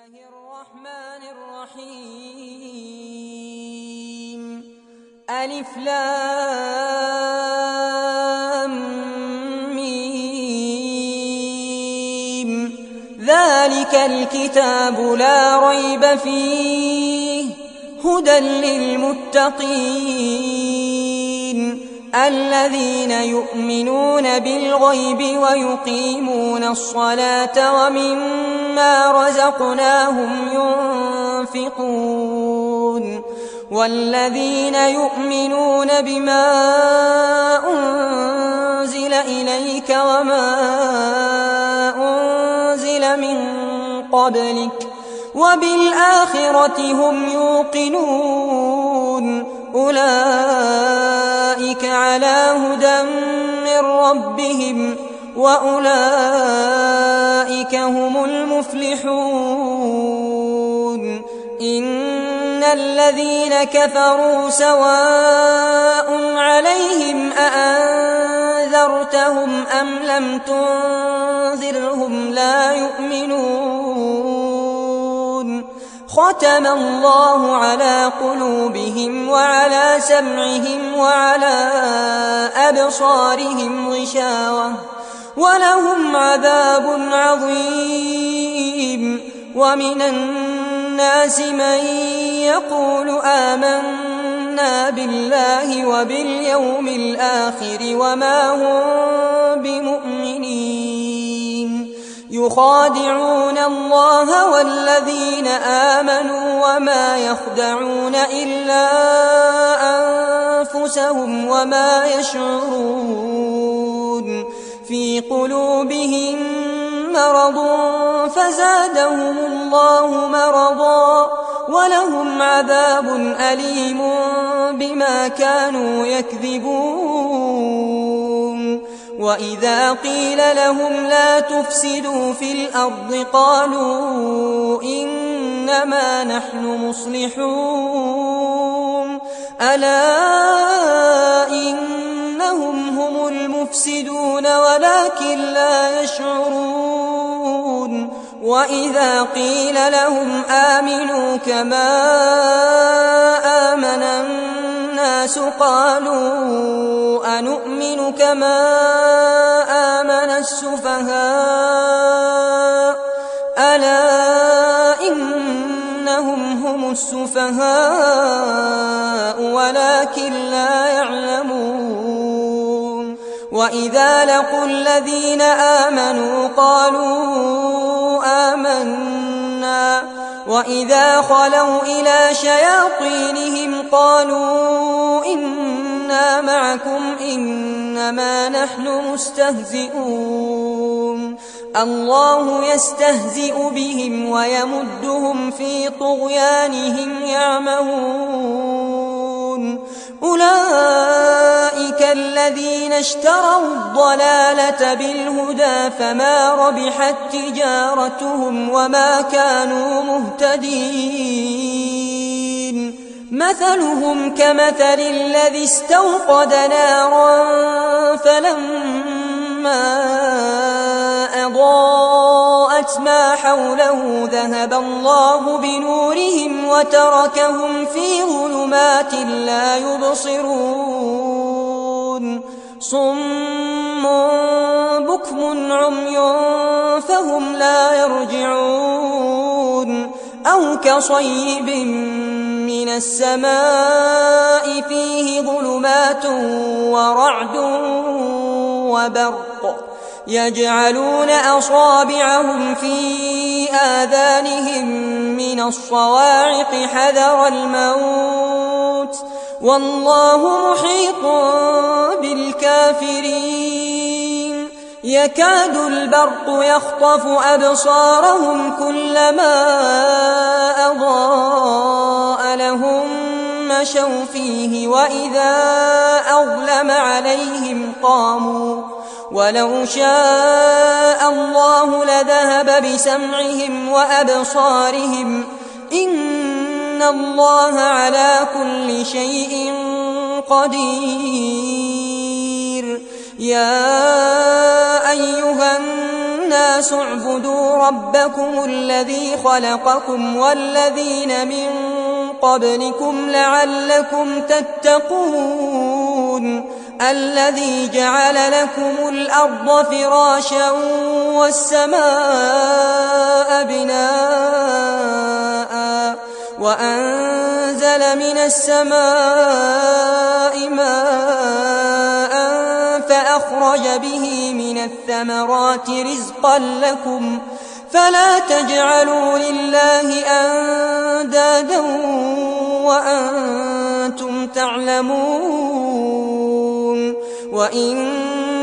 الرحمن الرحيم ألف لام ميم ذلك الكتاب لا ريب فيه هدى للمتقين الذين يؤمنون بالغيب ويقيمون الصلاة ومما رزقناهم ينفقون والذين يؤمنون بما أنزل إليك وما أنزل من قبلك وبالآخرة هم يوقنون أولئك على هدى من ربهم وأولئك هم المفلحون إن الذين كفروا سواء عليهم أأنذرتهم أم لم تنذرهم لا يؤمنون ختم الله على قلوبهم وعلى سمعهم وعلى أبصارهم غشاوة ولهم عذاب عظيم ومن الناس من يقول آمنا بالله وباليوم الآخر وما هم بمؤمنين يخادعون الله والذين آمنوا وما يخدعون إلا أنفسهم وما يشعرون في قلوبهم مرض فزادهم الله مرضا ولهم عذاب أليم بما كانوا يكذبون وإذا قيل لهم لا تفسدوا في الأرض قالوا إنما نحن مصلحون ألا إنهم هم المفسدون ولكن لا يشعرون وإذا قيل لهم آمنوا كما آمن الناس قالوا أنؤمن كما آمن السفهاء ألا إنهم هم السفهاء ولكن لا يعلمون وإذا لقوا الذين آمنوا قالوا آمنا وإذا خلوا إلى شياطينهم قالوا إنا معكم إنما نحن مستهزئون الله يستهزئ بهم ويمدهم في طغيانهم يعمهون أولئك الذين اشتروا الضلالة بالهدى فما ربحت تجارتهم وما كانوا مهتدين مثلهم كمثل الذي استوقد نارا فلما أضاءت ما حوله ذهب الله بنورهم وتركهم في ظلمات لا يبصرون صم بكم عمي فهم لا يرجعون أو كصيب من السماء فيه ظلمات ورعد وبرق يجعلون أصابعهم في آذانهم من الصواعق حذر الموت والله محيط بالكافرين يكاد البرق يخطف أبصارهم كلما أضاء لهم مشوا فيه وإذا أظلم عليهم قاموا ولو شاء الله لذهب بسمعهم وأبصارهم إن الله على كل شيء قدير يا أيها الناس اعبدوا ربكم الذي خلقكم والذين من قبلكم لعلكم تتقون الذي جعل لكم الأرض فراشا والسماء بناء وأنزل من السماء ماء فأخرج به من الثمرات رزقا لكم فلا تجعلوا لله أندادا وأنتم تعلمون وإن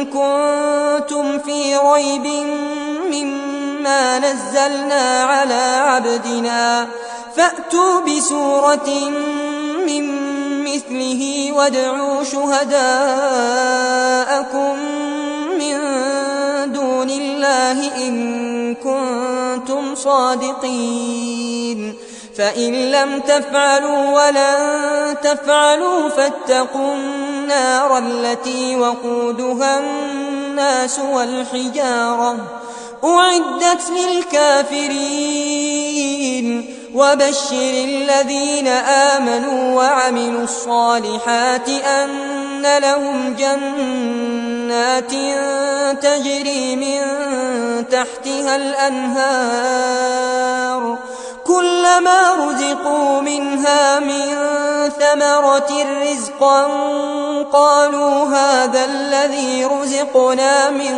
كنتم في ريب مما نزلنا على عبدنا فأتوا بسورة من مثله وادعوا شهداءكم من دون الله إن كنتم صادقين فإن لم تفعلوا ولن تفعلوا فاتقوا النار التي وقودها الناس والحجارة أعدت للكافرين وبشر الذين آمنوا وعملوا الصالحات أن لهم جنات تجري من تحتها الأنهار كلما رزقوا منها من ثمرة رزقا قالوا هذا الذي رزقنا من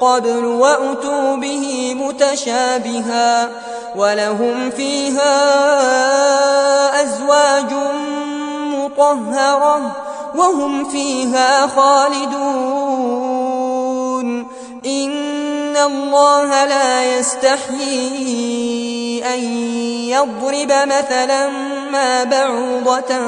قبل وأتوا به متشابها ولهم فيها أزواج مطهرة وهم فيها خالدون إن الله لا يستحيي أن يضرب مثلا ما بعوضة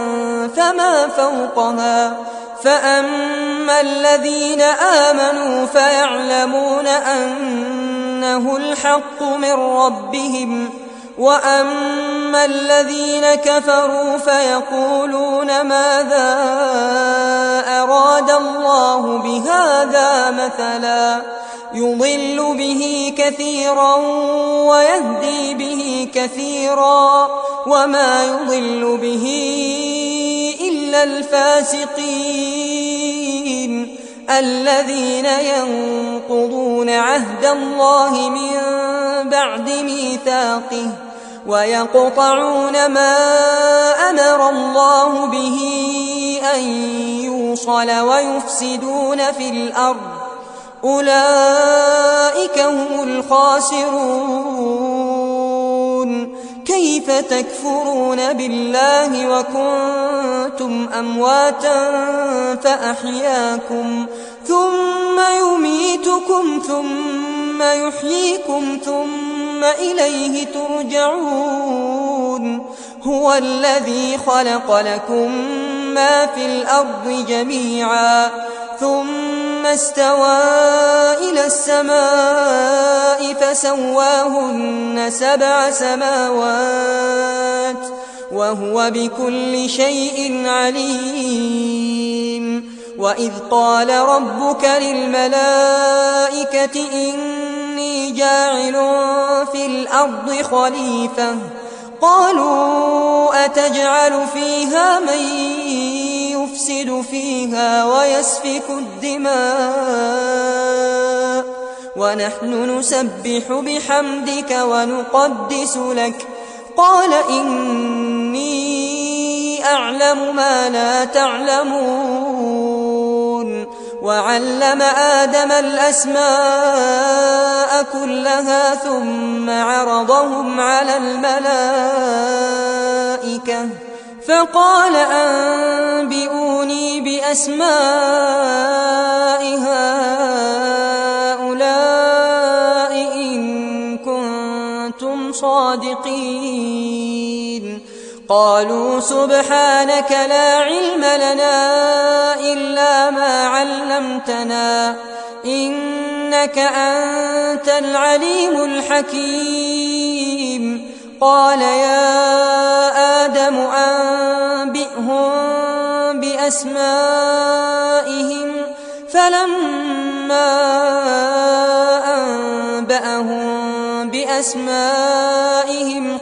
فما فوقها فأما الذين آمنوا فيعلمون أنه الحق من ربهم وأما الذين كفروا فيقولون ماذا أراد الله بهذا مثلا يضل به كثيرا ويهدي به كثيرا وما يضل به إلا الفاسقين الذين ينقضون عهد الله من بعد ميثاقه ويقطعون ما أمر الله به أن يوصل ويفسدون في الأرض أولئك هم الخاسرون كيف تكفرون بالله وكنتم أمواتا فأحياكم ثم يميتكم ثم يحييكم ثم إليه ترجعون هو الذي خلق لكم ما في الأرض جميعا ثم استوى إلى السماء فسواهن 7 سماوات وهو بكل شيء عليم وإذ قال ربك للملائكة إني جاعل في الأرض خليفة قالوا أتجعل فيها من يفسد فيها ويسفك الدماء ونحن نسبح بحمدك ونقدس لك قال إني أعلم ما لا تعلمون وعلم آدم الأسماء كلها ثم عرضهم على الملائكة فقال أنبئوني بأسماء هؤلاء إن كنتم صادقين قالوا سبحانك لا علم لنا إلا ما علمتنا إنك أنت العليم الحكيم قال يا آدم أنبئهم بأسمائهم فلما فسألهم بأسمائهم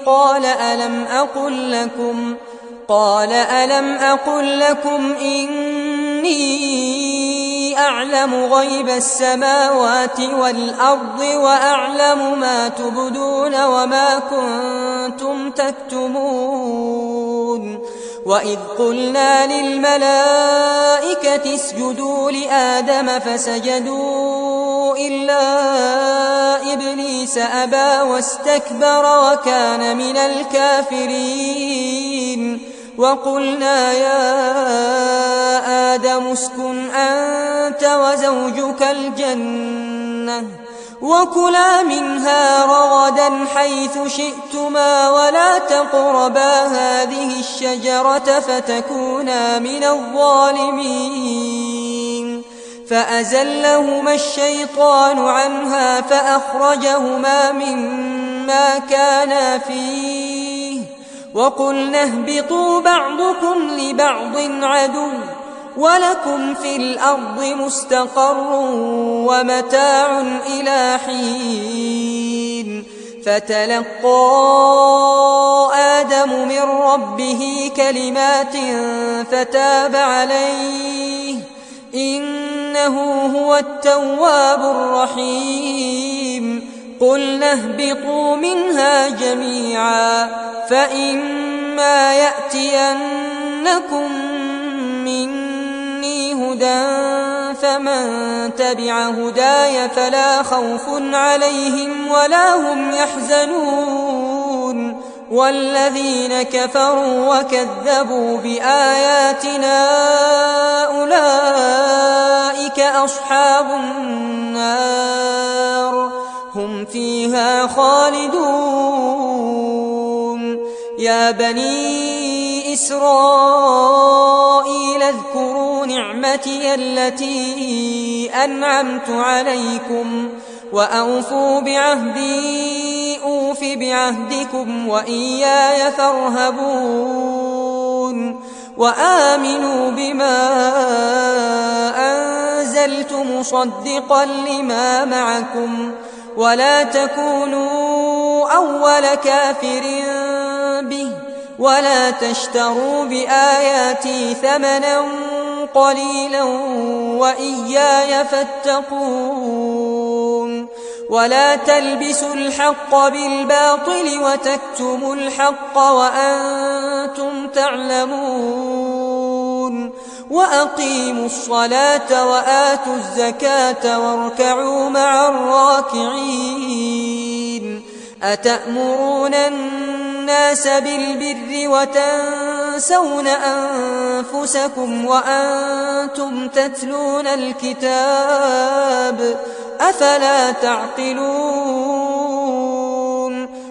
قال ألم أقل لكم إني أعلم غيب السماوات والأرض وأعلم ما تبدون وما كنتم تكتمون وإذ قلنا للملائكة اسجدوا لآدم فسجدوا إلا إبليس أبى واستكبر وكان من الكافرين وقلنا يا آدم اسكن أنت وزوجك الجنة وكلا منها رغدا حيث شئتما ولا تقربا هذه الشجرة فتكونا من الظالمين فأزلهما الشيطان عنها فأخرجهما مما كانا فيه وقلنا اهبطوا بعضكم لبعض عدو ولكم في الأرض مستقر ومتاع إلى حين فتلقى آدم من ربه كلمات فتاب عليه إنه هو التواب الرحيم قلنا اهبطوا منها جميعا فإما يأتينكم مني هدى فمن تبع هداي فلا خوف عليهم ولا هم يحزنون والذين كفروا وكذبوا بآياتنا أولئك أصحاب النار هم فيها خالدون يا بني إسرائيل اذكروا نعمتي التي أنعمت عليكم وأوفوا بعهدي أوف بعهدكم وإياي فارهبون وآمنوا بما أنزلت مصدقا لما معكم ولا تكونوا أول كافر به ولا تشتروا بآياتي ثمنا قليلا وإياي فاتقون ولا تلبسوا الحق بالباطل وتكتموا الحق وأنتم تعلمون وأقيموا الصلاة وآتوا الزكاة واركعوا مع الراكعين أتأمرون الناس بالبر وتنسون أنفسكم وأنتم تتلون الكتاب أفلا تعقلون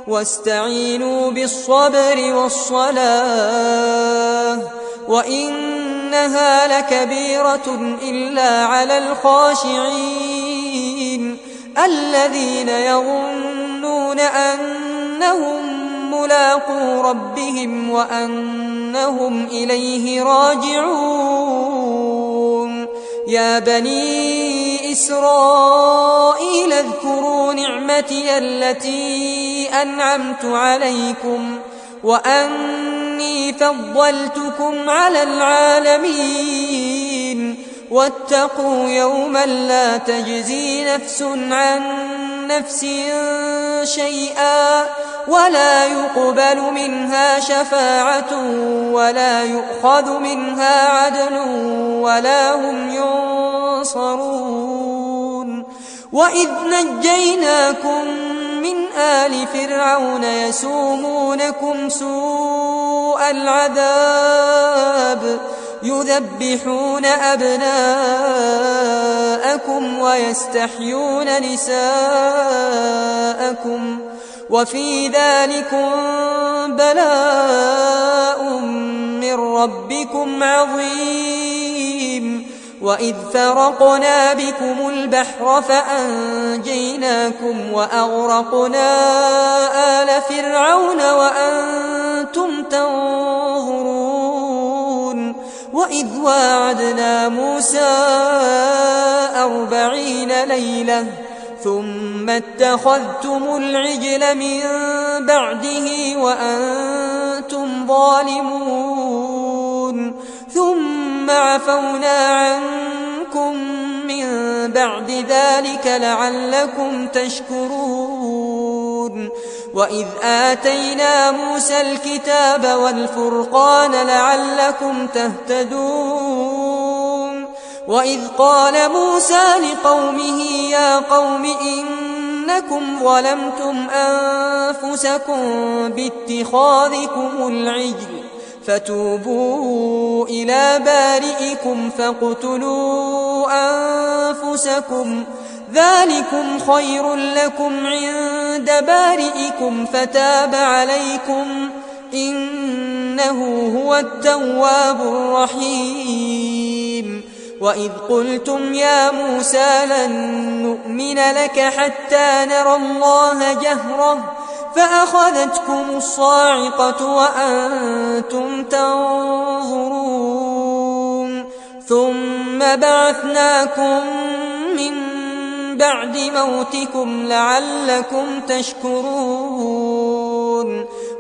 واستعينوا بالصبر والصلاة وإنها لكبيرة إلا على الخاشعين الذين يظنون أنهم ملاقو ربهم وأنهم إليه راجعون يا بني إسرائيل اذكروا نعمتي التي أنعمت عليكم وأني فضلتكم على العالمين واتقوا يوما لا تجزي نفس عن نفس شيئا ولا يقبل منها شفاعة ولا يؤخذ منها عدل ولا هم ينصرون وإذ نجيناكم من آل فرعون يسومونكم سوء العذاب يذبحون أبناءكم ويستحيون نساءكم وفي ذلكم بلاء من ربكم عظيم وإذ فرقنا بكم البحر فأنجيناكم وأغرقنا آل فرعون وأنتم تنظرون وإذ واعدنا موسى 40 ليلة ثم اتخذتم العجل من بعده وأنتم ظالمون ثم عفونا عنكم من بعد ذلك لعلكم تشكرون وإذ آتينا موسى الكتاب والفرقان لعلكم تهتدون وإذ قال موسى لقومه يا قوم إنكم ظلمتم أنفسكم باتخاذكم العجل فتوبوا إلى بارئكم فاقتلوا أنفسكم ذلكم خير لكم عند بارئكم فتاب عليكم إنه هو التواب الرحيم وإذ قلتم يا موسى لن نؤمن لك حتى نرى الله جهرة فأخذتكم الصاعقة وأنتم تنظرون ثم بعثناكم من بعد موتكم لعلكم تشكرون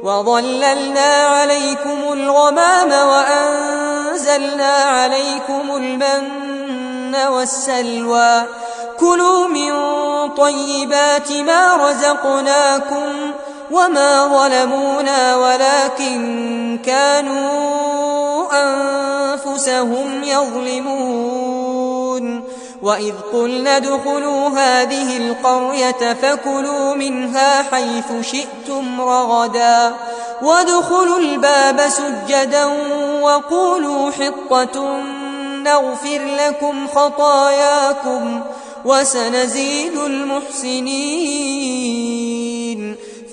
وظللنا عليكم الغمام وأنزلنا عليكم المن والسلوى كلوا من طيبات ما رزقناكم وما ظلمونا ولكن كانوا أنفسهم يظلمون وإذ قلنا ادخلوا هذه القرية فكلوا منها حيث شئتم رغدا وادخلوا الباب سجدا وقولوا حطة نغفر لكم خطاياكم وسنزيد المحسنين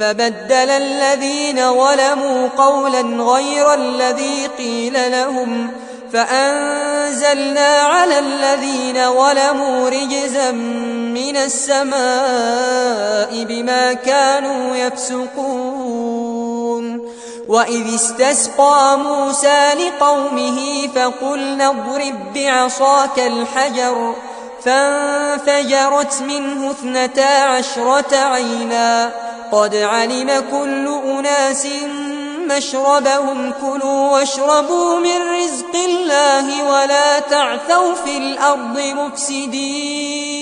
فبدل الذين ظلموا قولا غير الذي قيل لهم فأنزلنا على الذين ظلموا رجزا من السماء بما كانوا يفسقون وإذ استسقى موسى لقومه فقلنا اضرب بعصاك الحجر فانفجرت منه 12 عينا قد علم كل أناس مشربهم كلوا واشربوا من رزق الله ولا تعثوا في الأرض مفسدين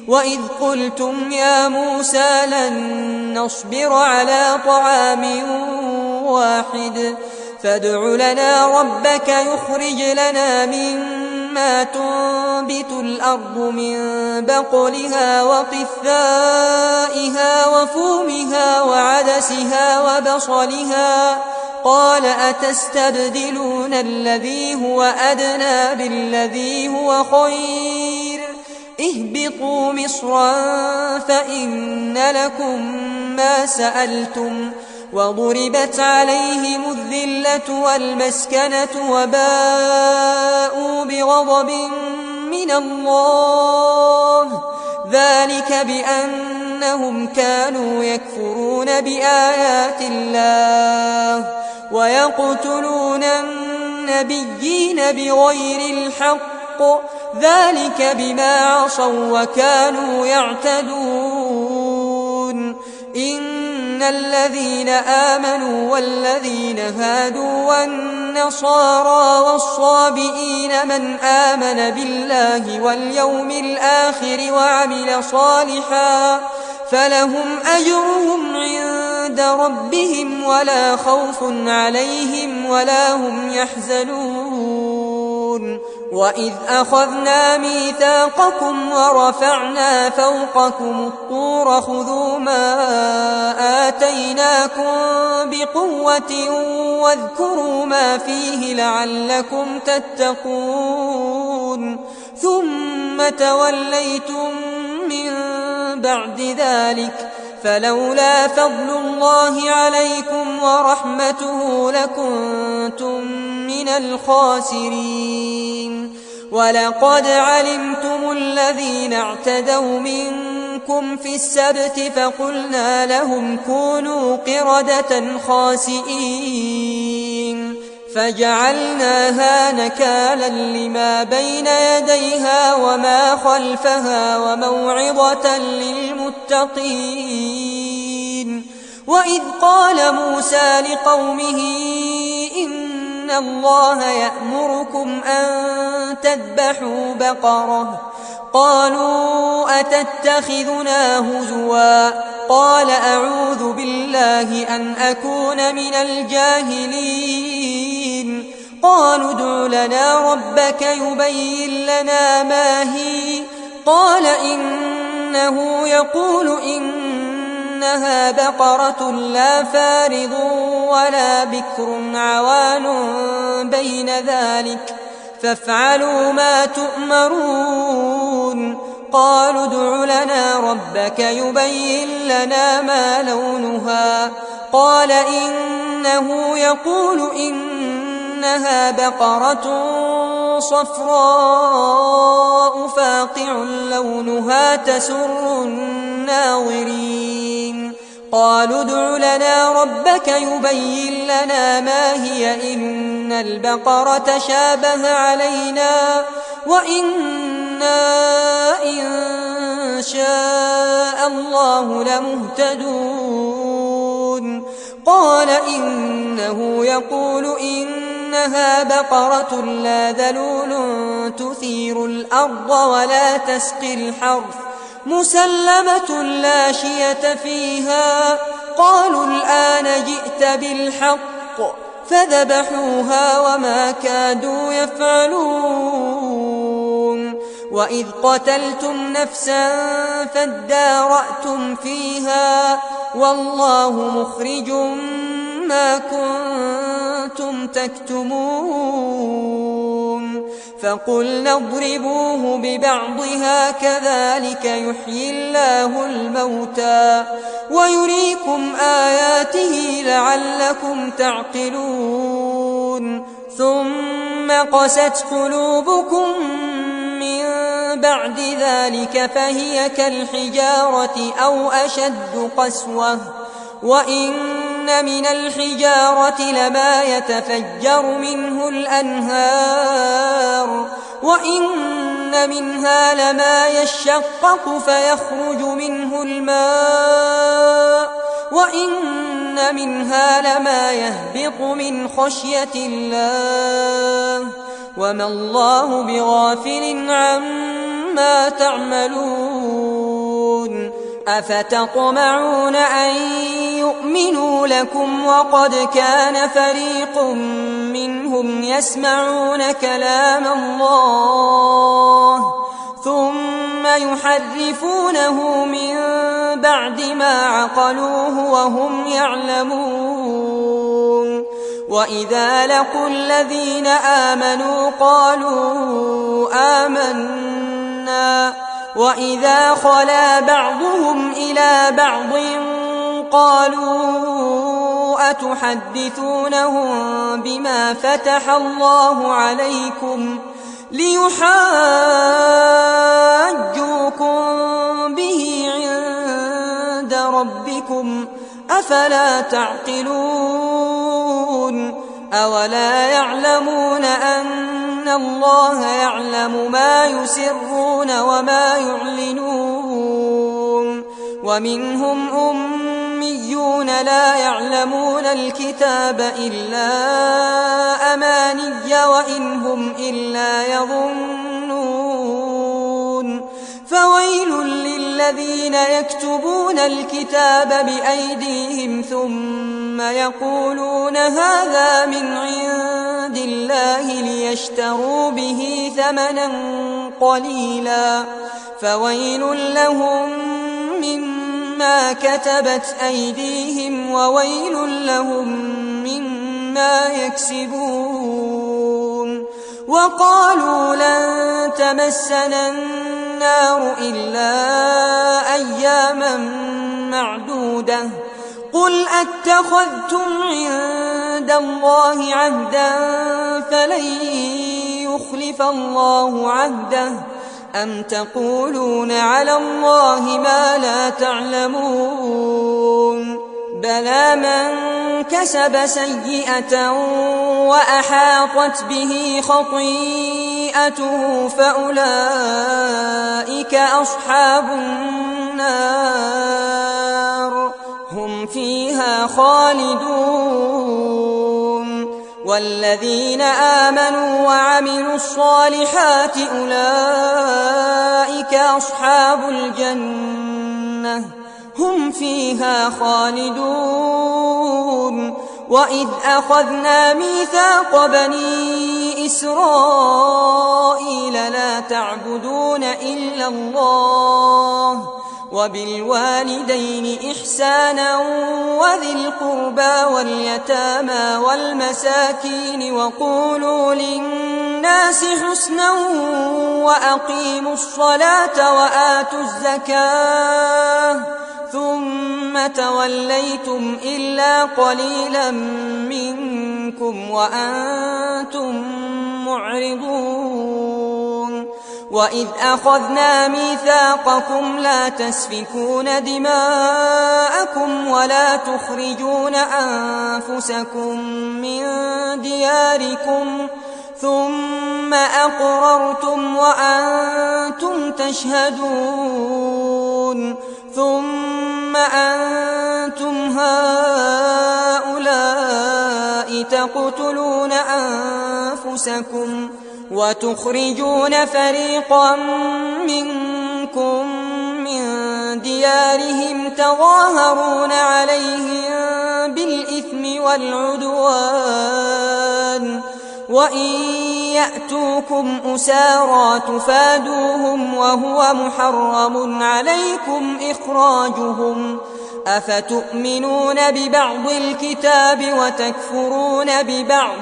وإذ قلتم يا موسى لن نصبر على طعام واحد فادع لنا ربك يخرج لنا مما تنبت الأرض من بقلها وقثائها وفومها وعدسها وبصلها قال أتستبدلون الذي هو أدنى بالذي هو خير اهبطوا مصرا فإن لكم ما سألتم وضربت عليهم الذلة والمسكنة وباءوا بغضب من الله ذلك بأنهم كانوا يكفرون بآيات الله ويقتلون النبيين بغير الحق ذلك بما عصوا وكانوا يعتدون إن الذين آمنوا والذين هادوا والنصارى والصابئين من آمن بالله واليوم الآخر وعمل صالحا فلهم أجرهم عند ربهم ولا خوف عليهم ولا هم يحزنون وإذ أخذنا ميثاقكم ورفعنا فوقكم الطور خذوا ما آتيناكم بقوة واذكروا ما فيه لعلكم تتقون ثم توليتم من بعد ذلك فلولا فضل الله عليكم ورحمته لكنتم من الخاسرين ولقد علمتم الذين اعتدوا منكم في السبت فقلنا لهم كونوا قردة خاسئين فجعلناها نكالا لما بين يديها وما خلفها وموعظة للمتقين. وإذ قال موسى لقومه إن الله يأمركم أن تذبحوا بقرة قالوا أتتخذنا هزوا قال أعوذ بالله أن أكون من الجاهلين. قالوا ادع لنا ربك يبين لنا ما هي قال إنه يقول إنها بقرة لا فارض ولا بكر عوان بين ذلك فافعلوا ما تؤمرون. قالوا ادع لنا ربك يبين لنا ما لونها قال إنه يقول إنها بقرة صفراء فاقع لونها تسر الناظرين. قالوا ادع لنا ربك يبين لنا ما هي إن البقرة شابه علينا وإنا إن شاء الله لمهتدون. قال إنه يقول إنها بقرة لا ذلول تثير الأرض ولا تسقي الحرث مسلمة لا شية فيها. قالوا الآن جئت بالحق فذبحوها وما كادوا يفعلون. وإذ قتلتم نفسا فادارأتم فيها والله مخرج ما كنتم تكتمون. فقلنا اضربوه ببعضها كذلك يحيي الله الموتى ويريكم آياته لعلكم تعقلون. ثم قست قلوبكم من بعد ذلك فهي كالحجارة أو أشد قسوة وإن من الحجارة لما يتفجر منه الأنهار وإن منها لما يشقق فيخرج منه الماء وإن منها لما يهبط من خشية الله وما الله بغافل عما تعملون. أفتطمعون أن يؤمنوا لكم وقد كان فريق منهم يسمعون كلام الله ثم يحرفونه من بعد ما عقلوه وهم يعلمون. وإذا لقوا الذين آمنوا قالوا آمنا وإذا خلا بعضهم إلى بعض قالوا أتحدثونهم بما فتح الله عليكم ليحاجوكم به عند ربكم أفلا تعقلون. أولا يعلمون أن الله يعلم ما يسرون وما يعلنون. ومنهم أميون لا يعلمون الكتاب إلا أماني وإن هم إلا يظنون. فويل للذين يكتبون الكتاب بأيديهم ثم يقولون هذا من عند الله ليشتروا به ثمنا قليلا فويل لهم مما كتبت أيديهم وويل لهم مما يكسبون. وقالوا لن تمسنا النار إلا أياما معدودة قل أتخذتم عند الله عهدا فلن يخلف الله عهده أم تقولون على الله ما لا تعلمون بلى من كسب سيئة وأحاطت به خطيئته فأولئك أصحاب النار هم فيها خالدون والذين آمنوا وعملوا الصالحات أولئك أصحاب الجنة هم فيها خالدون وإذ أخذنا ميثاق بني إسرائيل لا تعبدون إلا الله وبالوالدين إحسانا وذي القربى واليتامى والمساكين وقولوا للناس حسنا وأقيموا الصلاة وآتوا الزكاة ثم توليتم إلا قليلا منكم وأنتم معرضون وإذ أخذنا ميثاقكم لا تسفكون دماءكم ولا تخرجون أنفسكم من دياركم ثم أقررتم وأنتم تشهدون ثم أنتم هؤلاء تقتلون أنفسكم وتخرجون فريقا منكم من ديارهم تظاهرون عليهم بالإثم والعدوان وإن يأتوكم أسارى تفادوهم وهو محرم عليكم إخراجهم أفتؤمنون ببعض الكتاب وتكفرون ببعض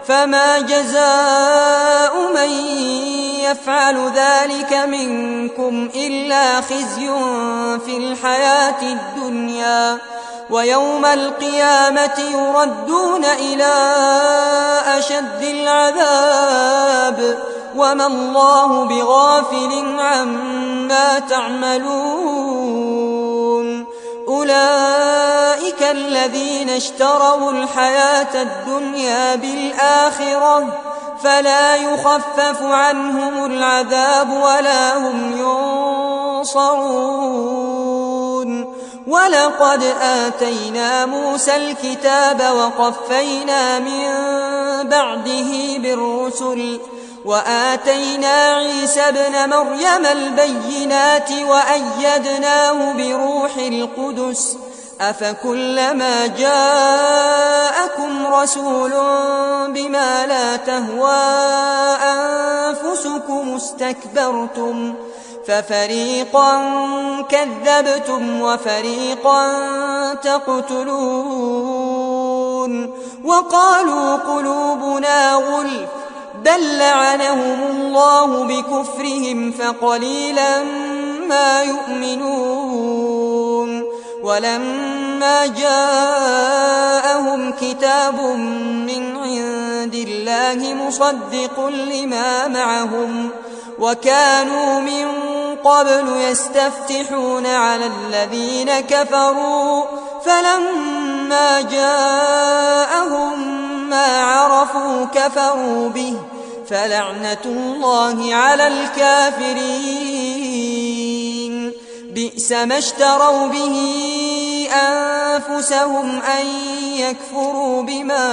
فما جزاء من يفعل ذلك منكم إلا خزي في الحياة الدنيا ويوم القيامة يردون إلى أشد العذاب وما الله بغافل عما تعملون أولئك الذين اشتروا الحياة الدنيا بالآخرة فلا يخفف عنهم العذاب ولا هم ينصرون ولقد آتينا موسى الكتاب وقفينا من بعده بالرسل وآتينا عيسى ابن مريم البينات وأيدناه بروح القدس أفكلما جاءكم رسول بما لا تهوى أنفسكم استكبرتم ففريقا كذبتم وفريقا تقتلون وقالوا قلوبنا غلف بل لعنهم الله بكفرهم فقليلا ما يؤمنون ولما جاءهم كتاب من عند الله مصدق لما معهم وكانوا من قبل يستفتحون على الذين كفروا فلما جاءهم ما عرفوا كفروا به فلعنة الله على الكافرين بئس ما اشتروا به أنفسهم أن يكفروا بما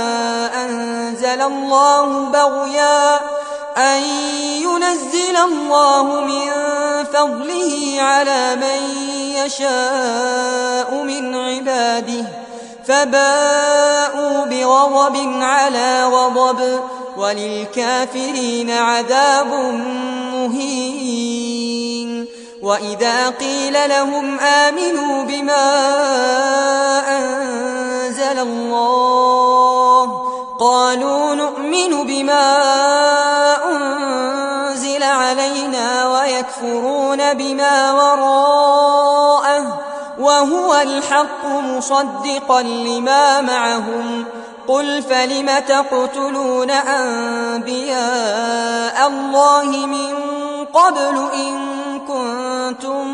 أنزل الله بغيا أن ينزل الله من فضله على من يشاء من عباده فباءوا بغضب على غضب وللكافرين عذاب مهين وإذا قيل لهم آمنوا بما أنزل الله قالوا نؤمن بما أنزل علينا ويكفرون بما وراءه وهو الحق مصدقا لما معهم قل فلم تقتلون أنبياء الله من قبل إن كنتم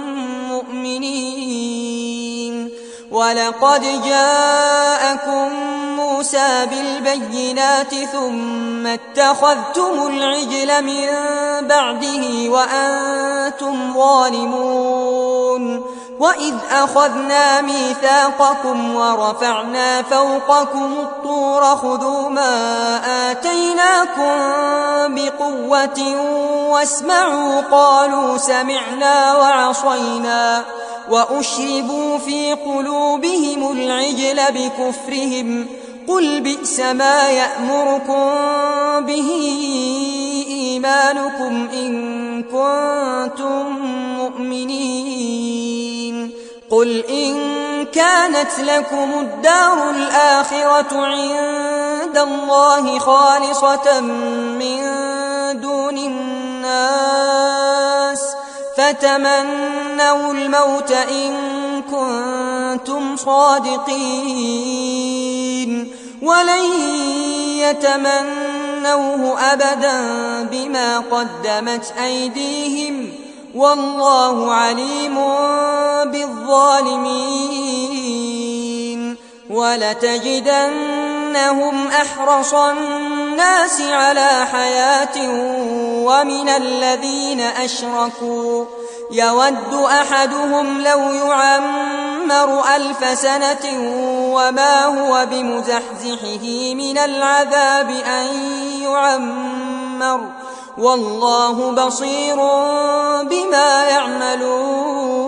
مؤمنين ولقد جاءكم موسى بالبينات ثم اتخذتم العجل من بعده وأنتم ظالمون وإذ أخذنا ميثاقكم ورفعنا فوقكم الطور خذوا ما آتيناكم بقوة واسمعوا قالوا سمعنا وعصينا وأشربوا في قلوبهم العجل بكفرهم قل بئس ما يأمركم به إيمانكم إن كنتم مؤمنين قل إن كانت لكم الدار الآخرة عند الله خالصة من دون الناس فتمنوا الموت إن كنتم صادقين ولن يتمنوه أبدا بما قدمت أيديهم والله عليم بالظالمين ولتجدنهم أحرص الناس على حياة ومن الذين أشركوا يود أحدهم لو يعمر 1000 سنة وما هو بمزحزحه من العذاب أن يعمر والله بصير بما يعملون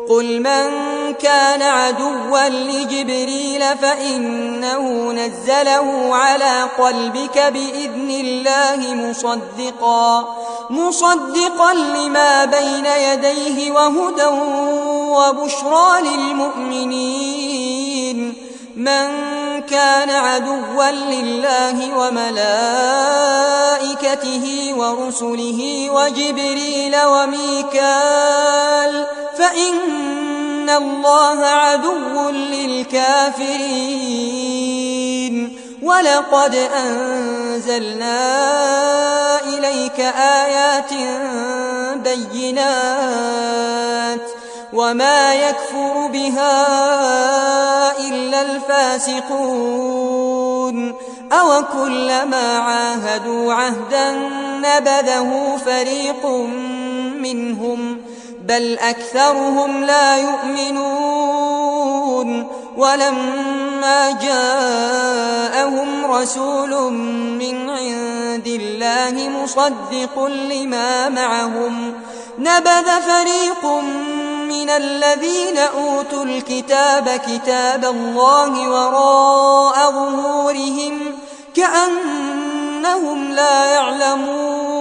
قل من كان عدوا لجبريل فإنه نزله على قلبك بإذن الله مصدقا لما بين يديه وهدى وبشرى للمؤمنين من كان عدوا لله وملائكته ورسله وجبريل وميكال فإن الله عدو للكافرين ولقد أنزلنا إليك آيات بينات وما يكفر بها إلا الفاسقون أوكلما عاهدوا عهدا نبذه فريق منهم بل أكثرهم لا يؤمنون ولما جاءهم رسول من عند الله مصدق لما معهم نبذ فريق من الذين أوتوا الكتاب كتاب الله وراء ظهورهم كأنهم لا يعلمون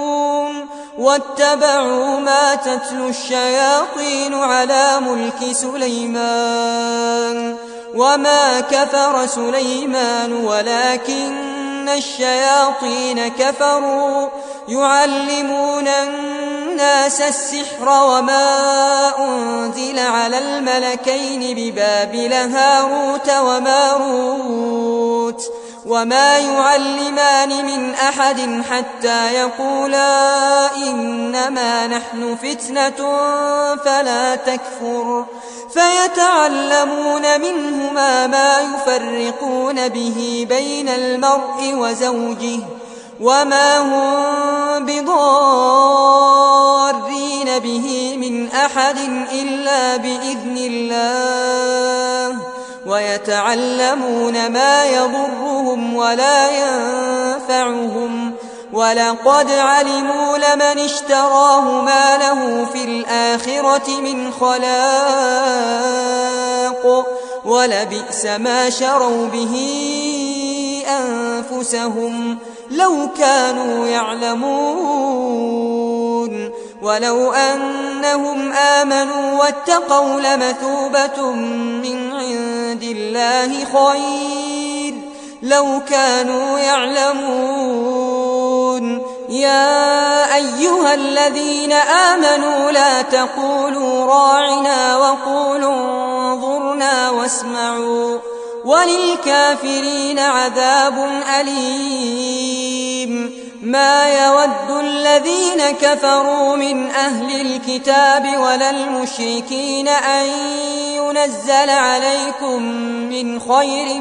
واتبعوا ما تتلو الشياطين على ملك سليمان وما كفر سليمان ولكن الشياطين كفروا يعلمون الناس السحر وما أنزل على الملكين ببابل هاروت وماروت وما يعلمان من أحد حتى يقولا إنما نحن فتنة فلا تكفر فيتعلمون منهما ما يفرقون به بين المرء وزوجه وما هم بضارين به من أحد إلا بإذن الله ويتعلمون ما يضرهم ولا ينفعهم ولقد علموا لمن اشتراه ما له في الآخرة من خلاق ولبئس ما شروا به أنفسهم لو كانوا يعلمون ولو أنهم آمنوا واتقوا لمثوبة من عند الله خير لو كانوا يعلمون يا أيها الذين آمنوا لا تقولوا راعنا وقولوا انظرنا واسمعوا وللكافرين عذاب أليم ما يود الذين كفروا من أهل الكتاب ولا المشركين أن ينزل عليكم من خير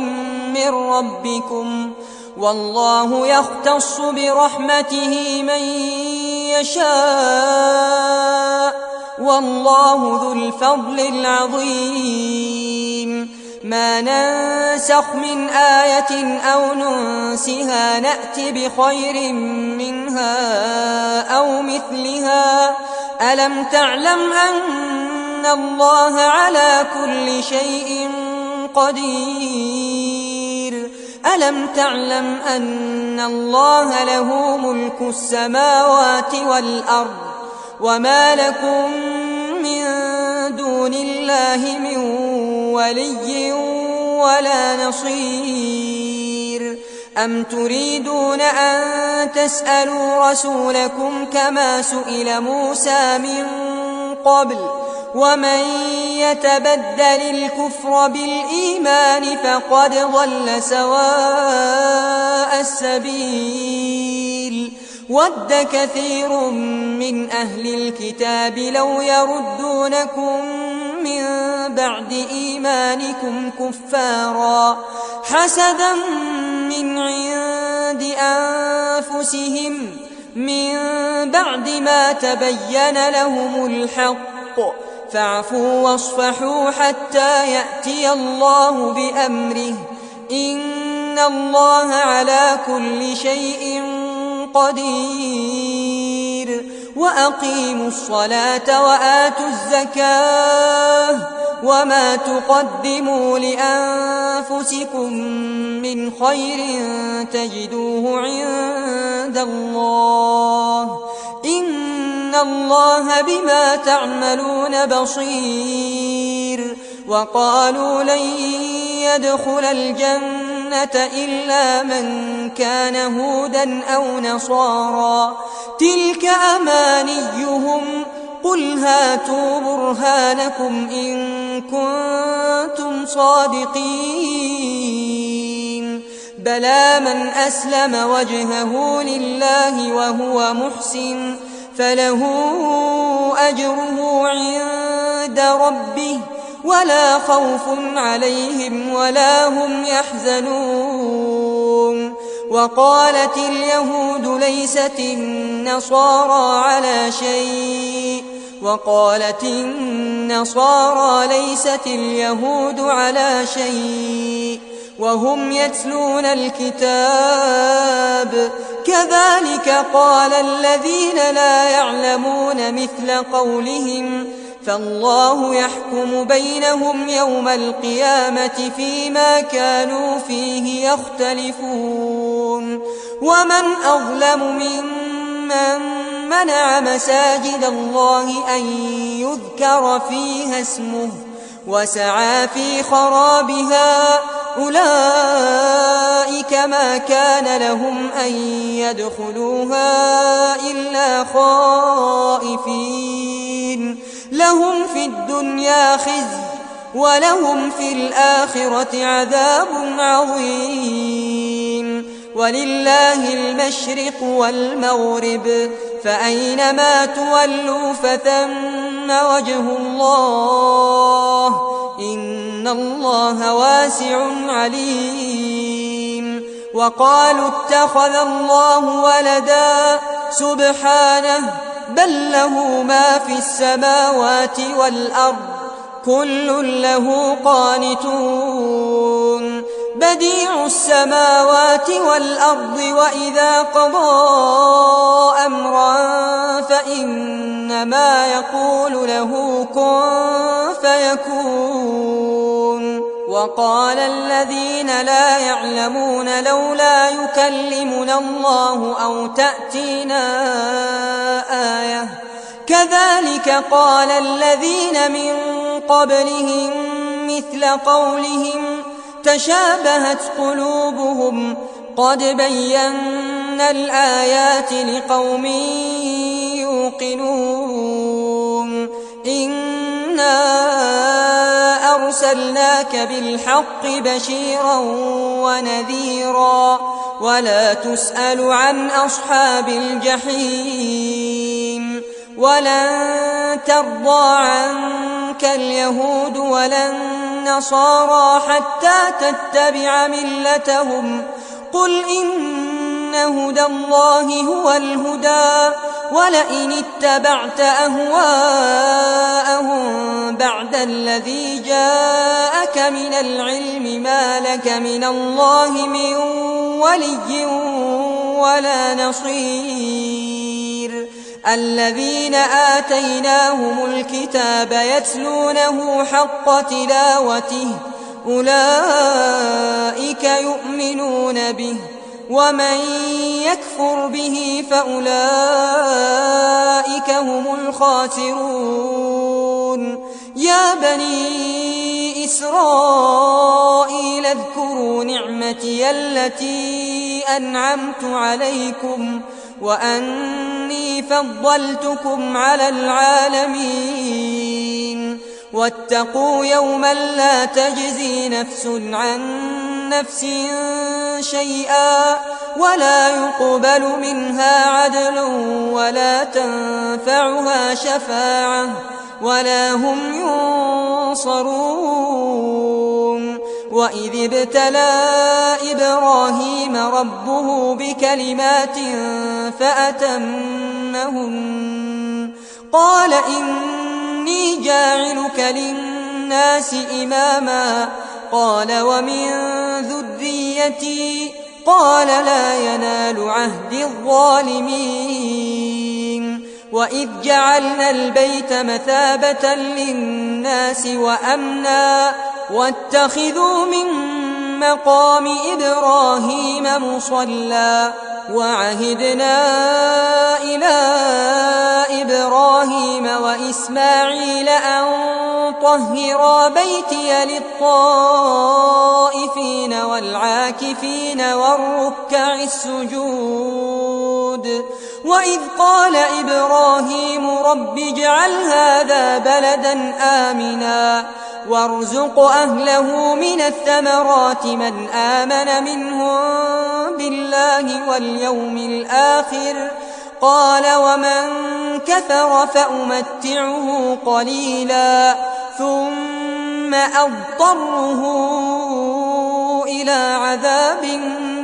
من ربكم، والله يختص برحمته من يشاء، والله ذو الفضل العظيم. ما ننسخ من آية أو ننسها نأت بخير منها أو مثلها. ألم تعلم أن الله على كل شيء قدير؟ ألم تعلم أن الله له ملك السماوات والأرض، وما لكم من دون الله من ولي ولا نصير؟ أم تريدون أن تسألوا رسولكم كما سئل موسى من قبل؟ ومن يتبدل الكفر بالإيمان فقد ضل سواء السبيل. ود كثير من أهل الكتاب لو يردونكم من بعد إيمانكم كفارا حسدا من عند أنفسهم من بعد ما تبين لهم الحق، فاعفوا واصفحوا حتى يأتي الله بأمره، إن الله على كل شيء قدير. وأقيموا الصلاة وآتوا الزكاة، وما تقدموا لأنفسكم من خير تجدوه عند الله، إن الله بما تعملون بصير. وقالوا لن يدخل الجنة إلا من كان هودا أو نصارى، تلك أمانيهم، قل هاتوا برهانكم إن كنتم صادقين. بلى من أسلم وجهه لله وهو محسن فله أجره عند ربه ولا خوف عليهم ولا هم يحزنون. وقالت اليهود ليست النصارى على شيء، وقالت النصارى ليست اليهود على شيء، وهم يتلون الكتاب. كذلك قال الذين لا يعلمون مثل قولهم، فالله يحكم بينهم يوم القيامة فيما كانوا فيه يختلفون. ومن أظلم ممن منع مساجد الله أن يذكر فيها اسمه وسعى في خرابها، أولئك ما كان لهم أن يدخلوها إلا خائفين، لهم في الدنيا خزي ولهم في الآخرة عذاب عظيم. ولله المشرق والمغرب، فأينما تولوا فثم وجه الله، إن الله واسع عليم. وقالوا اتخذ الله ولدا، سبحانه، بل له ما في السماوات والأرض، كل له قانتون. بديع السماوات والأرض، وإذا قضى أمرا فإنما يقول له كن فيكون. وقال الذين لا يعلمون لولا يكلمنا الله أو تأتينا آية، كذلك قال الذين من قبلهم مثل قولهم تشابهت قلوبهم، قد بينا الآيات لقوم يوقنون. إنا أرسلناك بالحق بشيرا ونذيرا، ولا تسأل عن أصحاب الجحيم ولن ترضى عنك اليهود ولا النصارى حتى تتبع ملتهم قل إن هدى الله هو الهدى ولئن اتبعت أهواءهم بعد الذي جاءك من العلم ما لك من الله من ولي ولا نصير الذين آتيناهم الكتاب يتلونه حق تلاوته أولئك يؤمنون به ومن يكفر به فأولئك هم الخاسرون يا بني إسرائيل اذكروا نعمتي التي أنعمت عليكم وأني فضلتكم على العالمين واتقوا يوما لا تجزي نفس عن نفس شيئا ولا يقبل منها عدل ولا تنفعها شفاعة ولا هم ينصرون وإذ ابتلى إبراهيم ربه بكلمات فأتمهن قال إني جاعلك للناس إماما قال ومن ذريتي قال لا ينال عهد الظالمين وإذ جعلنا البيت مثابة للناس وأمنا واتخذوا من مقام إبراهيم مصلى وعهدنا إلى إبراهيم وإسماعيل أن طهرا بيتي للطائفين والعاكفين والركع السجود وإذ قال إبراهيم رب اجعل هذا بلدا آمنا وارزق أهله من الثمرات من آمن منهم بالله واليوم الآخر قال ومن كفر فأمتعه قليلا ثم أضطره إلى عذاب النار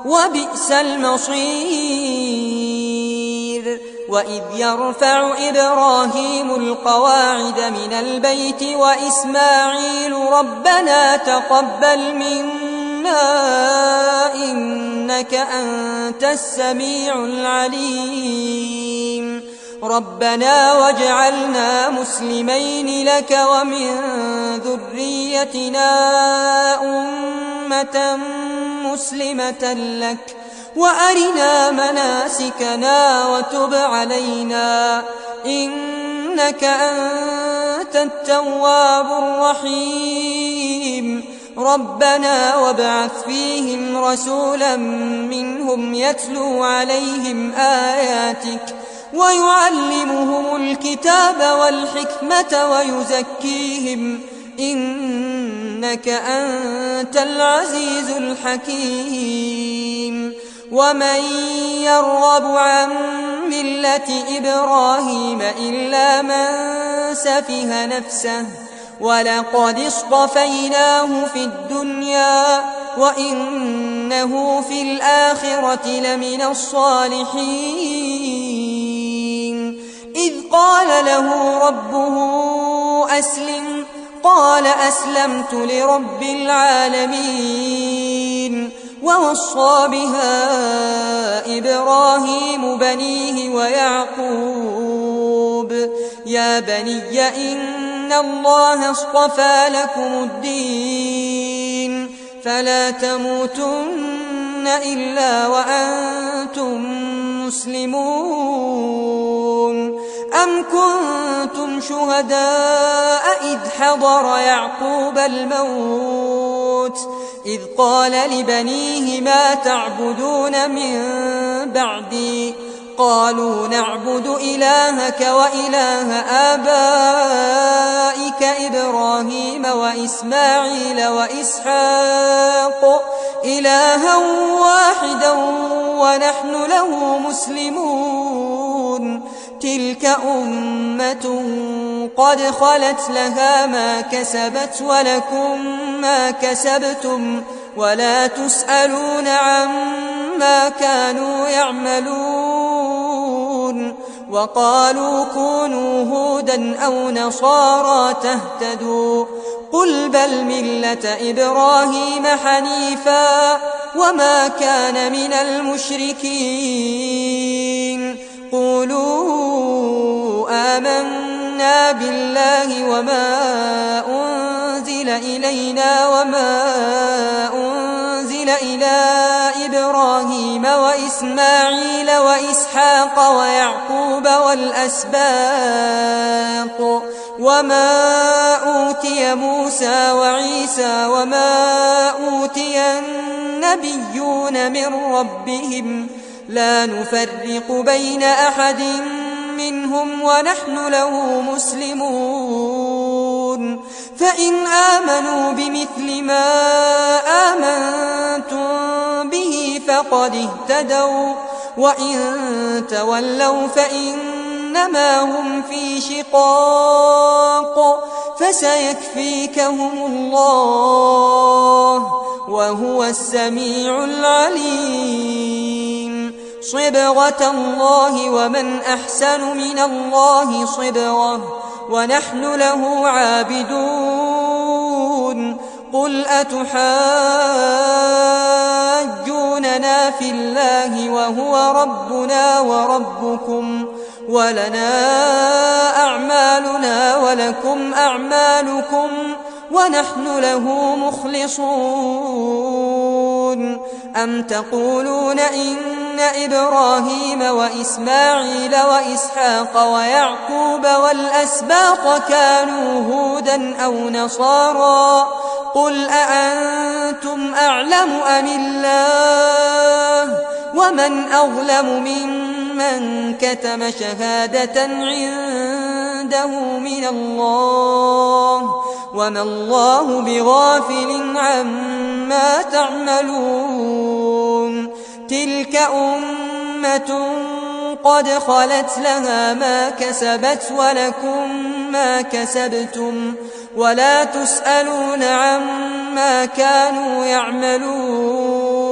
وبئس المصير وإذ يرفع إبراهيم القواعد من البيت وإسماعيل ربنا تقبل منا إنك أنت السميع العليم ربنا واجعلنا مسلمين لك ومن ذريتنا أمة مسلمة لك وأرنا مناسكنا وتب علينا إنك أنت التواب الرحيم ربنا وابعث فيهم رسولا منهم يتلو عليهم آياتك ويعلمهم الكتاب والحكمة ويزكيهم إنك أنت العزيز الحكيم ومن يرغب عن ملة إبراهيم إلا من سفه نفسه ولقد اصطفيناه في الدنيا وإنه في الآخرة لمن الصالحين إذ قال له ربه أسلم قال أسلمت لرب العالمين ووصى بها إبراهيم بنيه ويعقوب يا بني إن الله اصطفى لكم الدين فلا تموتن إلا وأنتم مسلمون أم كنتم شهداء إذ حضر يعقوب الموت إذ قال لبنيه ما تعبدون من بعدي قالوا نعبد إلهك وإله آبائك لك إبراهيم وإسماعيل وإسحاق إلها واحدا ونحن له مسلمون تلك أمة قد خلت لها ما كسبت ولكم ما كسبتم ولا تسألون عما كانوا يعملون وقالوا كونوا هودا أو نصارى تهتدوا قل بل ملة إبراهيم حنيفا وما كان من المشركين قولوا آمنا بالله وما أنزل إلينا وما أنزل إلى إبراهيم وإسماعيل وإسحاق ويعقوب والأسباط وما أوتي موسى وعيسى وما أوتي النبيون من ربهم لا نفرق بين أحد منهم ونحن له مسلمون فإن آمنوا بمثل ما آمنتم به فقد اهتدوا وإن تولوا فإنما هم في شقاق فسيكفيكهم الله وهو السميع العليم صبغة الله ومن أحسن من الله صبغة ونحن له عابدون قل أتحاجوننا في الله وهو ربنا وربكم ولنا أعمالنا ولكم أعمالكم ونحن له مخلصون أم تقولون إن إبراهيم وإسماعيل وإسحاق ويعقوب والأسباط كانوا هودا أو نصارى قل أأنتم أعلم أم الله ومن أظلم ممن كتم شهادة عنده من الله وما الله بغافل عما تعملون تلك أمة قد خلت لها ما كسبت ولكم ما كسبتم ولا تسألون عما كانوا يعملون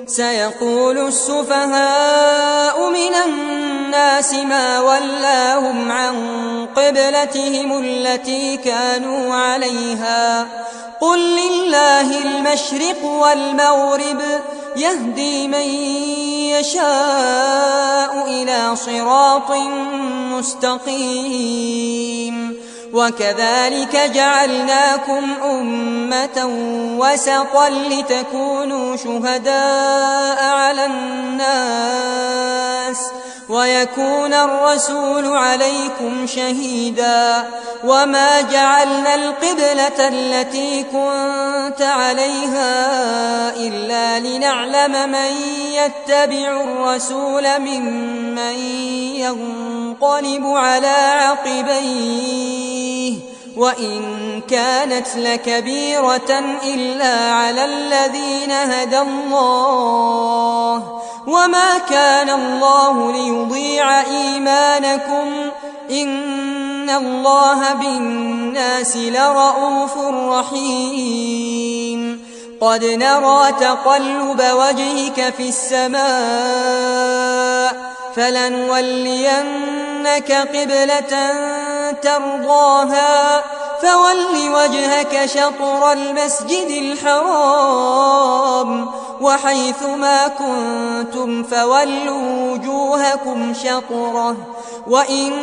سيقول السفهاء من الناس ما ولاهم عن قبلتهم التي كانوا عليها قل لله المشرق والمغرب يهدي من يشاء إلى صراط مستقيم وكذلك جعلناكم أمة وسطا لتكونوا شهداء على الناس ويكون الرسول عليكم شهيدا وما جعلنا القبلة التي كنت عليها إلا لنعلم من يتبع الرسول ممن ينقلب على عقبيه وإن كانت لكبيرة إلا على الذين هدى الله وما كان الله ليضيع إيمانكم إن الله بالناس لرءوف رحيم قد نرى تقلب وجهك في السماء فلنولينك قبلة ترضاها فول وجهك شطر المسجد الحرام وحيث ما كنتم فولوا وجوهكم شطره وإن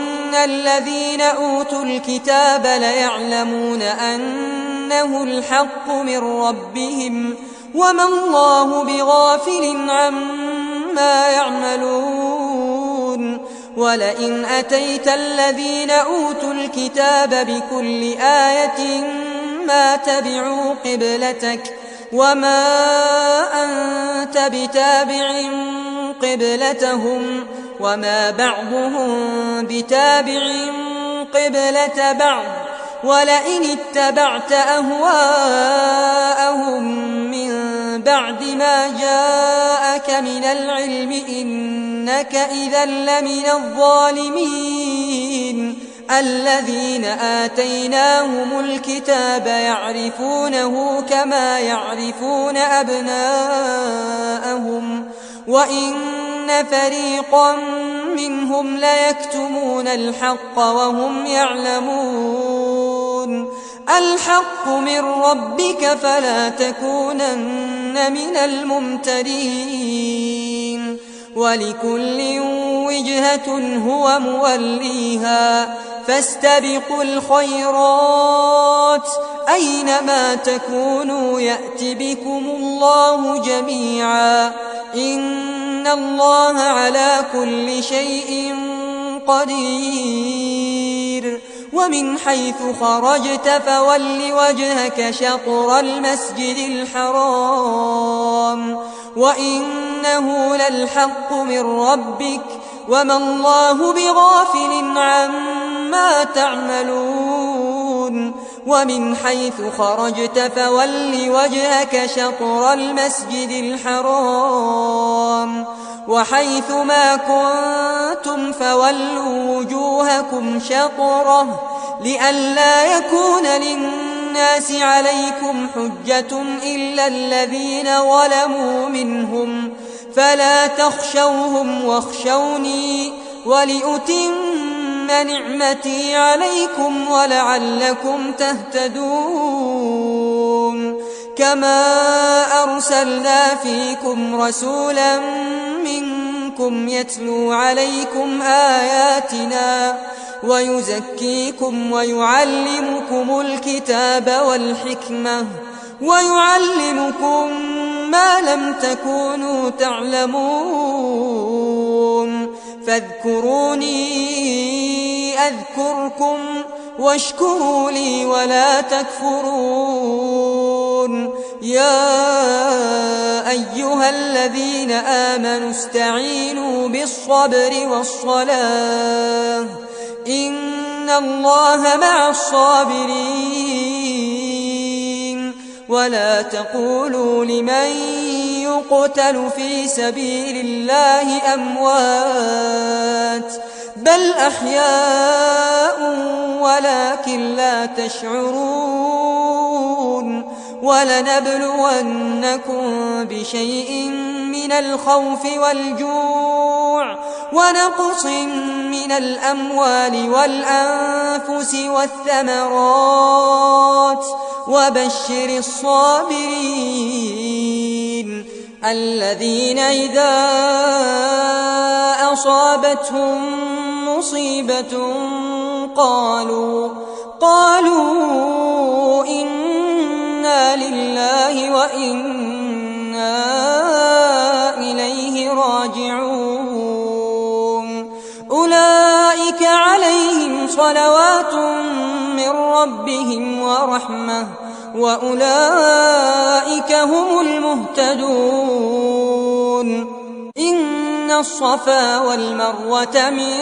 الذين أوتوا الكتاب ليعلمون أنه الحق من ربهم وما الله بغافل عما يعملون ولئن أتيت الذين أوتوا الكتاب بكل آية ما تبعوا قبلتك وما أنت بتابع قبلتهم وما بعضهم بتابع قبلة بعض ولئن اتبعت أهواءهم من بعد ما جاءك من العلم إنك إذا لمن الظالمين. الذين آتيناهم الكتاب يعرفونه كما يعرفون أبناءهم وإن فريقا منهم ليكتمون الحق وهم يعلمون. الحق من ربك فلا تكونن من الممترين. ولكل وجهة هو موليها فاستبقوا الخيرات أينما تكونوا يأت بكم الله جميعا إن الله على كل شيء قدير. ومن حيث خرجت فول وجهك شطر المسجد الحرام وإنه للحق من ربك وما الله بغافل عما تعملون. ومن حيث خرجت فول وجهك شطر المسجد الحرام وحيث ما كنتم فولوا وجوهكم شطره لئلا يكون للناس عليكم حجة إلا الذين ظلموا منهم فلا تخشوهم واخشوني ولأتم نعمتي عليكم ولعلكم تهتدون. كما أرسلنا فيكم رسولا منكم يتلو عليكم آياتنا ويزكيكم ويعلمكم الكتاب والحكمة ويعلمكم ما لم تكونوا تعلمون. فاذكروني أذكركم واشكروا لي ولا تكفرون. يا أيها الذين آمنوا استعينوا بالصبر والصلاة إن الله مع الصابرين. ولا تقولوا لمن يقتل في سبيل الله أموات بل أحياء ولكن لا تشعرون. ولنبلونكم بشيء من الخوف والجوع ونقص من الأموال والأنفس والثمرات وبشر الصابرين الذين إذا أصابتهم مصيبة قالوا إنا لله وإنا إليه راجعون. أولئك عليهم صلوات من ربهم ورحمة وأولئك هم المهتدون. إن الصفا والمروة من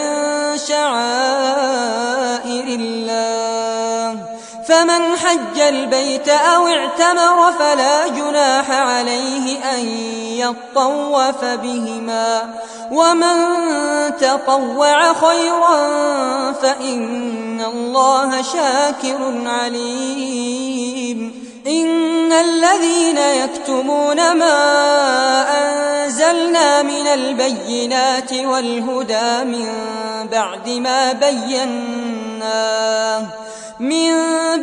شعائر الله فمن حج البيت أو اعتمر فلا جناح عليه أن يطوف بهما ومن تطوع خيرا فإن الله شاكر عليم. إن الذين يكتمون ما أنزلنا من البينات والهدى من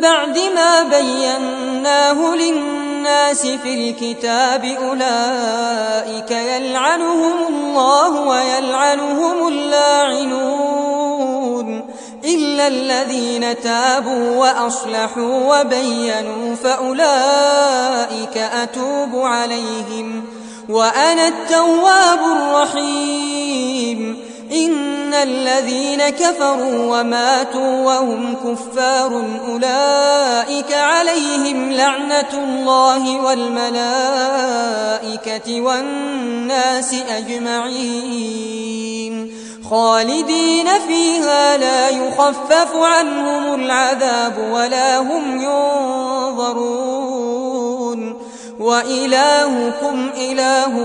بعد ما بيناه للناس في الكتاب أولئك يلعنهم الله ويلعنهم اللاعنون إلا الذين تابوا وأصلحوا وبينوا فأولئك أتوب عليهم وأنا التواب الرحيم. إن الذين كفروا وماتوا وهم كفار أولئك عليهم لعنة الله والملائكة والناس أجمعين خالدين فيها فيها لا يخفف عنهم العذاب ولا هم ينظرون وإلهكم إله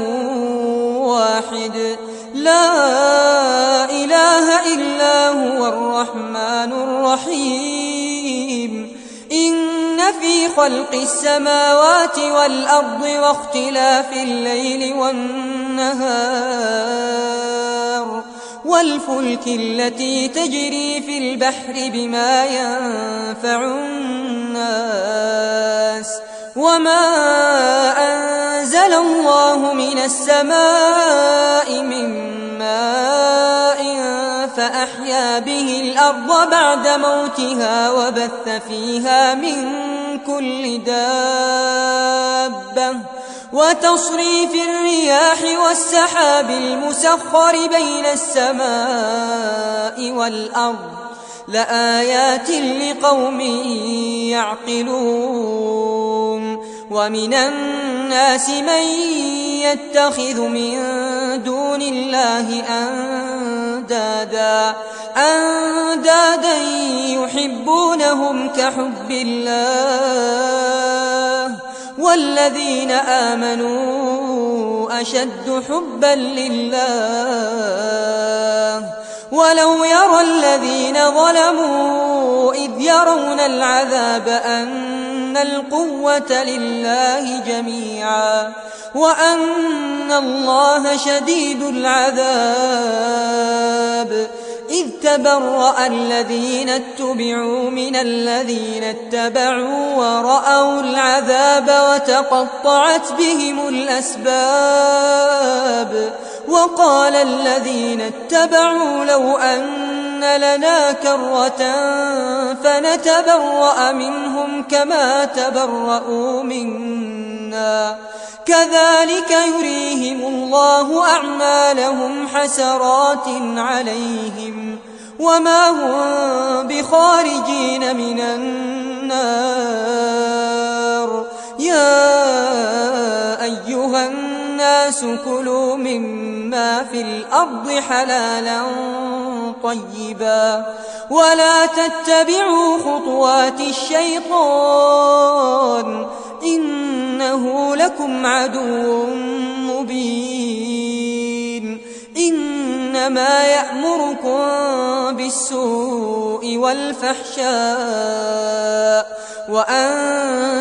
واحد لا إله إلا هو الرحمن الرحيم إن في خلق السماوات والأرض واختلاف الليل والنهار والفلك التي تجري في البحر بما ينفع الناس وما أنزل الله من السماء من ماء فأحيا به الأرض بعد موتها وبث فيها من كل دابة وتصريف الرياح والسحاب المسخر بين السماء والأرض لآيات لقوم يعقلون ومن الناس من يتخذ من دون الله أندادا يحبونهم كحب الله والذين آمنوا أشد حبا لله ولو يرى الذين ظلموا إذ يرون العذاب أن القوة لله جميعا وأن الله شديد العذاب إذ تبرأ الذين اتبعوا من الذين اتبعوا ورأوا العذاب وتقطعت بهم الأسباب وقال الذين اتبعوا لو أن لنا كرة فنتبرأ منهم كما تبرأوا منا كذلك يريهم الله أعمالهم حسرات عليهم وما هم بخارجين من النار يا أيها الناس كلوا مما في الأرض حلالا طيبا ولا تتبعوا خطوات الشيطان إنه لكم عدو مبين إنما يأمركم بالسوء والفحشاء وأن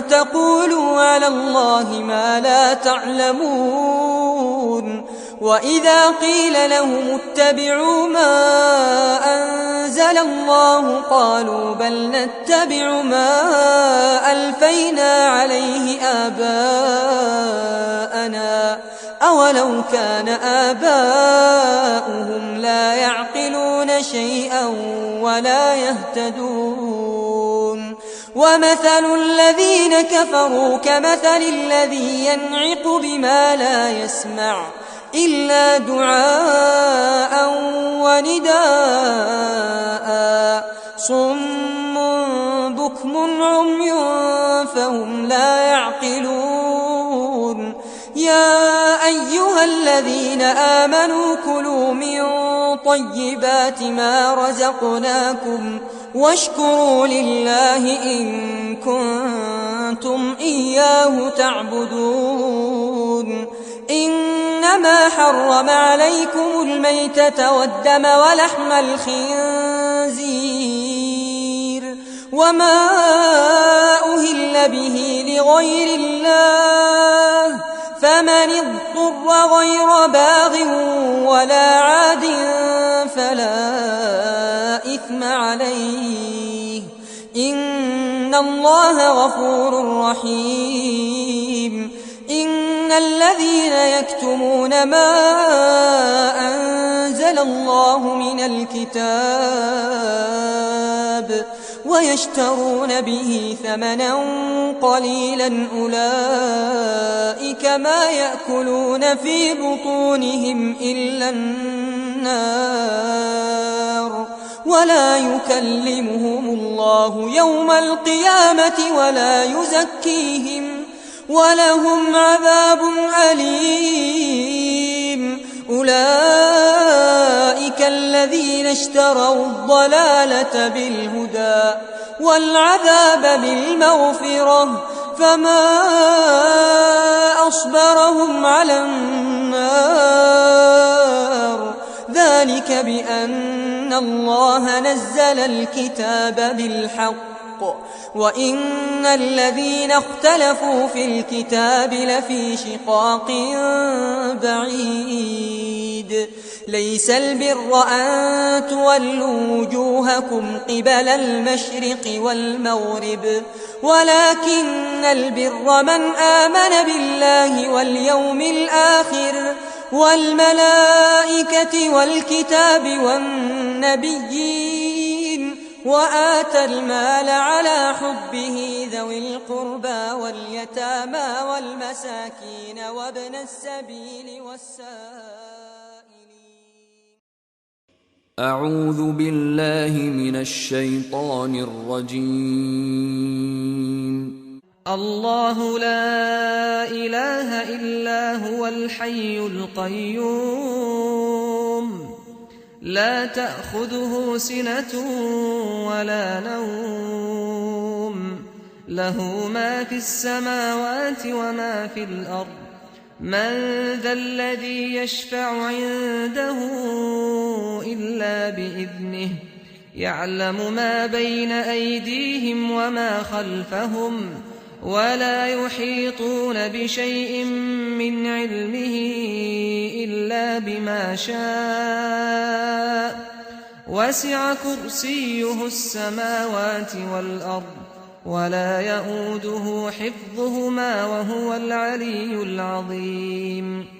تقولوا على الله ما لا تعلمون وإذا قيل لهم اتبعوا ما أنزل الله قالوا بل نتبع ما ألفينا عليه آباءنا أولو كان آباؤهم لا يعقلون شيئا ولا يهتدون ومثل الذين كفروا كمثل الذي ينعق بما لا يسمع إلا دعاء ونداء صم بكم عمي فهم لا يعقلون يا أيها الذين آمنوا كلوا من طيبات ما رزقناكم واشكروا لله إن كنتم إياه تعبدون إنما حرم عليكم الميتة والدم ولحم الخنزير وما أهل به لغير الله فمن اضطر غير باغ ولا عاد فلا إثم عليه إن الله غفور رحيم إن الذين يكتمون ما أنزل الله من الكتاب ويشترون به ثمنا قليلا أولئك ما يأكلون في بطونهم إلا النار ولا يكلمهم الله يوم القيامة ولا يزكيهم ولهم عذاب أليم أولئك أولئك الذين اشتروا الضلالة بالهدى والعذاب بالمغفرة فما أصبرهم على النار ذلك بأن الله نزل الكتاب بالحق وإن الذين اختلفوا في الكتاب لفي شقاق بعيد ليس البر أن تولوا وجوهكم قبل المشرق والمغرب ولكن البر من آمن بالله واليوم الآخر والملائكة والكتاب والنبيين وآتى المال على حبه ذوي القربى واليتامى والمساكين وابن السبيل والسائلين. أعوذ بالله من الشيطان الرجيم. الله لا إله إلا هو الحي القيوم لا تأخذه سنة ولا نوم له ما في السماوات وما في الأرض من ذا الذي يشفع عنده إلا بإذنه يعلم ما بين أيديهم وما خلفهم ولا يحيطون بشيء من علمه إلا بما شاء وسع كرسيه السماوات والأرض ولا يئوده حفظهما وهو العلي العظيم.